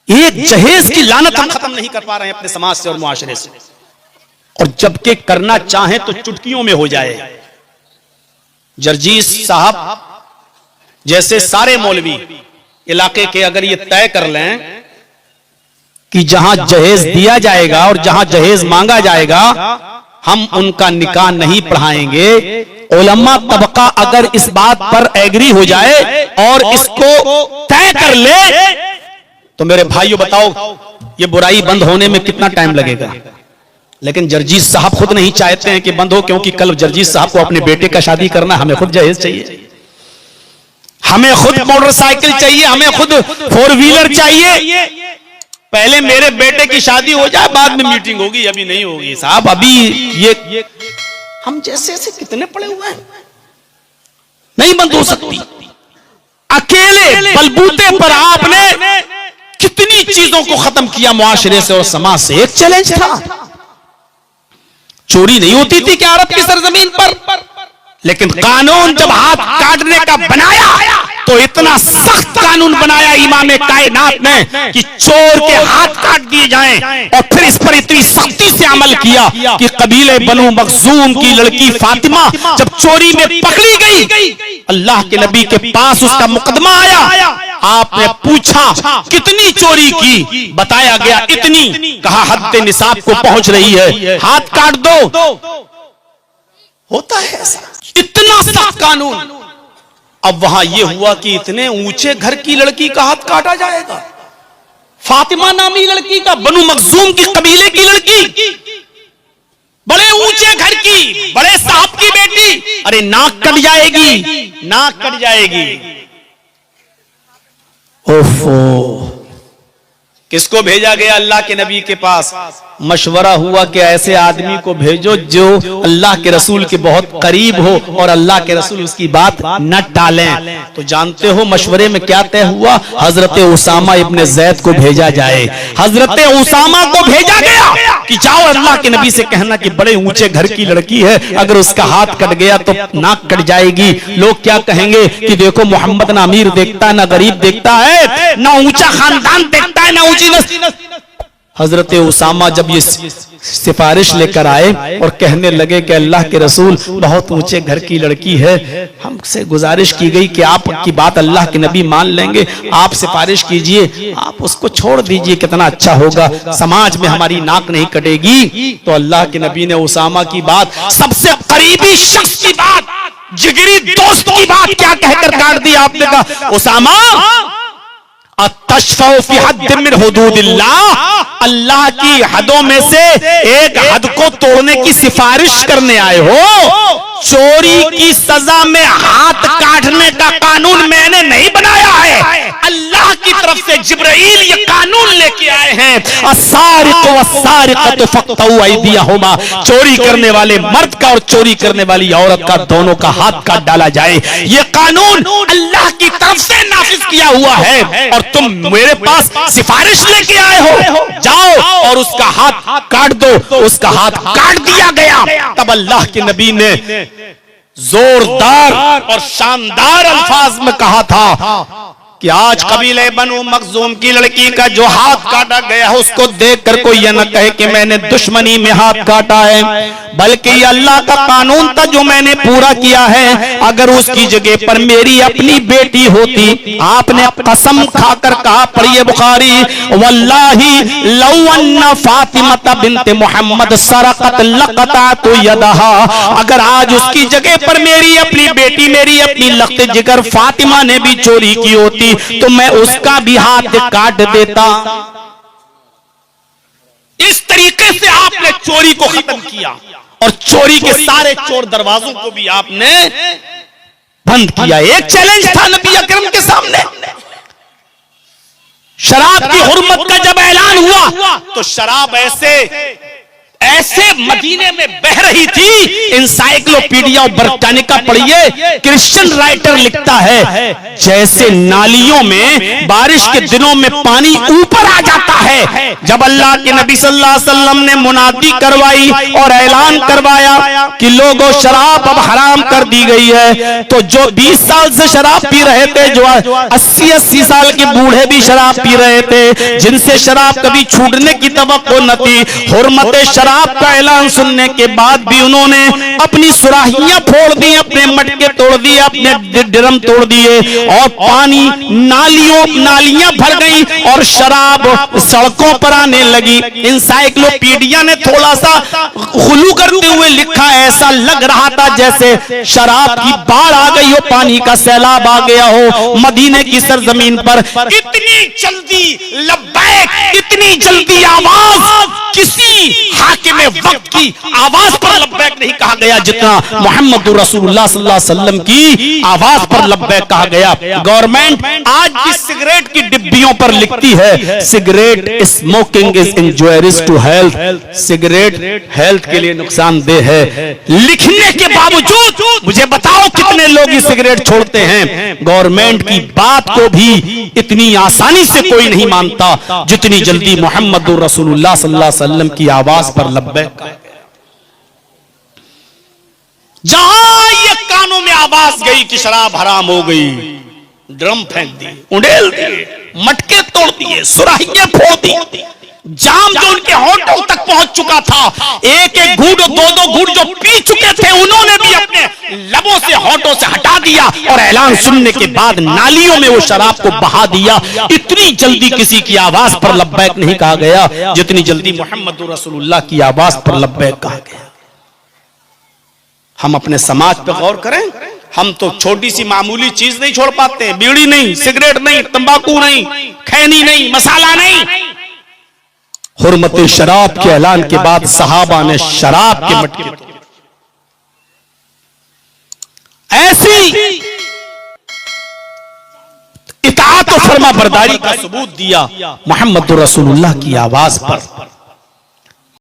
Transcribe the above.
एक जहेज की लानत हम खत्म नहीं कर पा रहे हैं अपने समाज से और मुआशरे से, और जबकि करना चाहें तो चुटकियों में हो जाए। जर्जीस साहब जैसे सारे मौलवी इलाके के अगर ये तय कर लें कि जहां जहेज दिया जाएगा और जहां जहेज मांगा जाएगा हम उनका निकाह नहीं पढ़ाएंगे, उलमा तबका अगर इस बात पर एग्री हो जाए और इसको तय कर ले, तो मेरे भाइयों बताओ ये बुराई बंद होने में कितना टाइम लगेगा। लेकिन जर्जीस साहब खुद नहीं चाहते हैं कि बंद हो, क्योंकि कल जर्जीस साहब को अपने बेटे का शादी करना, हमें खुद जहेज चाहिए, हमें खुद मोटरसाइकिल चाहिए, हमें खुद 4 व्हीलर चाहिए। पहले मेरे बेटे की शादी हो जाए, बाद में मीटिंग होगी, अभी नहीं होगी साहब। अभी ये हम जैसे ऐसे कितने पड़े हुए हैं, नहीं बंद हो सकती। अकेले बलबूते पर आपने कितनी चीजों को खत्म किया मुआशरे से और समाज से। एक चैलेंज था, चोरी नहीं होती थी क्या अरब की सरजमीन पर, लेकिन कानून जब हाथ काटने का बनाया तो इतना सख्त कानून बनाया इमाम कायनात ने कि चोर के हाथ काट दिए जाएं, और फिर इस पर इतनी सख्ती से अमल किया कि कबीले बनु मखजूम की लड़की फातिमा जब चोरी में पकड़ी गई, अल्लाह के नबी के पास उसका मुकदमा आया। आपने पूछा कितनी चोरी की, बताया गया इतनी, कहा हद निसाब को पहुंच रही है, हाथ काट दो। होता है ऐसा, इतना सख्त कानून। अब वहां यह हुआ कि इतने ऊंचे घर की लड़की का हाथ काटा जाएगा, फातिमा नामी लड़की का, बनु मखजूम की कबीले की लड़की, बड़े ऊंचे घर की, बड़े साहब की बेटी, अरे नाक कट जाएगी, नाक कट जाएगी। ओफो, किसको भेजा गया अल्लाह के नबी के पास? मशवरा हुआ कि ऐसे आदमी को भेजो जो अल्लाह के रसूल के बहुत करीब हो और अल्लाह के रसूल उसकी बात न टालें। तो जानते हो मशवरे में क्या तय हुआ? हजरत उसामा इब्ने जैद को भेजा जाए। हजरत उसामा को भेजा गया कि जाओ अल्लाह के नबी से कहना कि बड़े ऊंचे घर की लड़की है, अगर उसका हाथ कट गया तो नाक कट जाएगी। लोग क्या कहेंगे कि देखो मोहम्मद ना अमीर देखता है, ना गरीब देखता है, ना ऊंचा खानदान देखता है, ना ऊंची नस्ल। हजरत उसामा जब ये सिफारिश लेकर आए और कहने लगे कि अल्लाह के रसूल बहुत ऊंचे घर की लड़की है, हमसे गुजारिश की गई कि आपकी बात अल्लाह के नबी मान लेंगे, आप सिफारिश कीजिए, आप उसको छोड़ दीजिए, कितना अच्छा होगा, समाज में हमारी नाक नहीं कटेगी। तो अल्लाह के नबी ने उसामा की बात, सबसे करीबी शख्स की बात, जिगरी दोस्त की बात क्या कहकर काट दी? आपने कहा उसामा अतशफ़उ हद मिन हुदूदिल्लाह, अल्लाह की हदों में से एक हद को तोड़ने की सिफारिश करने आए हो। चोरी की सजा में हाथ काटने का कानून मैंने नहीं बनाया है, अल्लाह की तरफ से जिब्राइल ये कानून लेके आए हैं, अस्सारिक़ु वस्सारिक़तु फ़क़्तऊ अयदियहुमा, चोरी करने वाले मर्द का और चोरी करने वाली औरत का दोनों का हाथ काट डाला जाए। ये कानून अल्लाह की तरफ से नाफिज किया हुआ है और तुम मेरे पास सिफारिश लेके आए हो, जाओ और उसका हाथ काट दो। उसका हाथ काट दिया गया। तब अल्लाह के नबी ने जोरदार और शानदार अल्फाज में कहा था कि आज कबीले बनु मखजूम की लड़की का जो हाथ काटा गया है उसको देखकर कोई यह न कहे कि मैंने दुश्मनी में हाथ काटा है, बल्कि ये अल्लाह का कानून था जो मैंने पूरा किया है। अगर उसकी जगह पर मेरी अपनी बेटी होती, आपने कसम खाकर कहा, पढ़िए बुखारी, वल्लाही लौ अन्ना फातिमा बिन्त मोहम्मद सरकत लक़तअतु यदहा, अगर आज उसकी जगह पर मेरी अपनी बेटी, मेरी अपनी लख्त जिगर फातिमा ने भी चोरी की होती तो मैं उसका भी हाथ काट देता। इस तरीके से आपने चोरी को खत्म किया और चोरी के सारे चोर दरवाजों को भी आपने बंद किया। एक चैलेंज था नबी अकरम के सामने। शराब की हुर्मत का जब ऐलान हुआ तो शराब ऐसे मदीने में बह रही थी। इंसाइक्लोपीडिया ब्रिटानिका पढ़िए, क्रिश्चियन राइटर लिखता है जैसे नालियों में बारिश के दिनों में पानी ऊपर आ जाता है। जब अल्लाह के नबी सल्लल्लाहु अलैहि वसल्लम ने मुनादी करवाई और ऐलान करवाया कि लोगों शराब अब हराम कर दी गई है, तो जो 20 साल से शराब पी रहे थे, जो 80-80 साल के बूढ़े भी शराब पी रहे थे, जिनसे शराब कभी छूटने की तवक्को न थी, हुर्मत शराब का ऐलान सुनने के बाद भी उन्होंने अपनी सुराहियां फोड़ दी, अपने मटके तोड़ दिए, अपने ड्रम तोड़ दिए और पानी नालियां भर गई और शराब सड़कों पर आने लगी। इंसाइक्लोपीडिया ने थोड़ा सा गुलू करते हुए लिखा, ऐसा लग रहा था जैसे शराब की बाढ़ आ गई हो, पानी का सैलाब आ गया हो मदीने की सरजमीन पर। इतनी जल्दी लब्बैक, इतनी जल्दी आवाज किसी हाकिमे वक्त की आवाज पर लब्बैक नहीं कहा गया जितना मोहम्मद रसूलुल्लाह सल्लल्लाहु अलैहि वसल्लम की आवाज पर लब्बैक कहा गया। गवर्नमेंट आज भी सिगरेट की डिब्बियों पर लिखती है, cigarette smoking is injurious to health, cigarette health के लिए नुकसानदेह है। लिखने के बावजूद मुझे बताओ कितने लोग ये सिगरेट छोड़ते हैं। गवर्नमेंट की बात को भी इतनी आसानी से कोई नहीं मानता जितनी जल्दी मोहम्मद रसूलुल्लाह सल्लल्लाहु अलैहि वसल्लम की आवाज पर लब्बैक। जहां ये कानों में आवाज गई कि शराब हराम हो गई, ड्रम फेंक दिए, उंडेल दिए, मटके तोड़ दिए, सुराहियां फोड़ दी, जाम जो उनके होठों तक पहुंच चुका था, एक एक घूंट, दो दो घूंट जो पी चुके थे, उन्होंने भी अपने लबों से, होठों से हटा दिया और ऐलान सुनने के बाद नालियों में वो शराब को बहा दिया। इतनी जल्दी किसी की आवाज पर लब्बैक नहीं कहा गया जितनी जल्दी मोहम्मद रसूलुल्लाह की आवाज पर लब्बैक कहा गया। हम अपने समाज पर गौर करें, हम तो छोटी सी मामूली चीज नहीं छोड़ पाते हैं, बीड़ी नहीं, सिगरेट नहीं, तंबाकू नहीं, खैनी नहीं, मसाला नहीं। हुर्मत शराब के ऐलान के बाद सहाबा ने शराब के मटके, ऐसी इताअत और फरमा बरदारी का सबूत दिया मोहम्मद रसूलुल्लाह की आवाज पर।